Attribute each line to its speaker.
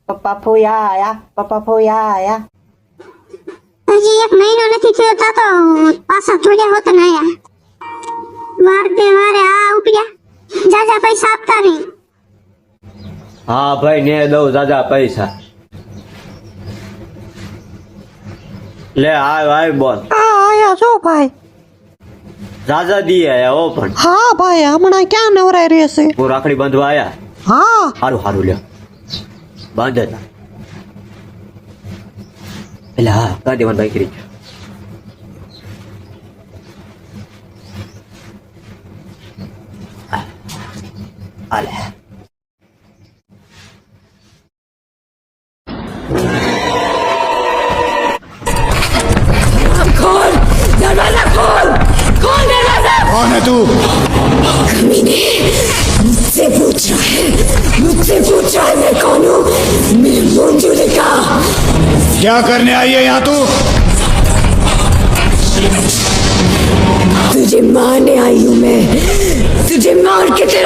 Speaker 1: પપ્પા ફોયા આયા, પપ્પા ફોયા આયા.
Speaker 2: હજી 1 મહિનો નથી થયો તા તો પાછા જોડ્યા હોત ને આયા. વાર તે વારે આ ઉપડ્યા, જાજા પૈસા આપતા નહીં.
Speaker 3: હા ભાઈ ને દઉં જાજા પૈસા. લે આય બોલ.
Speaker 4: આ આયા છો ભાઈ.
Speaker 3: જાજા દી આયા હો પણ.
Speaker 4: હા ભાઈ હમણાં ક્યાં નવરાય રહેશે.
Speaker 3: હું રાખડી બાંધવા આયા.
Speaker 4: હા
Speaker 3: હારું લ્યો બાંધે તા. એટલે હા કા દેવાન ભાઈ કરી આલે.
Speaker 5: कौन है तू?
Speaker 6: मुझसे पूछ रहा है मैं कौन हूँ? मैं मोंजू ने कहा
Speaker 5: क्या करने आई है यहाँ तू?
Speaker 6: तुझे मारने आई हूँ मैं, तुझे मार के तेरा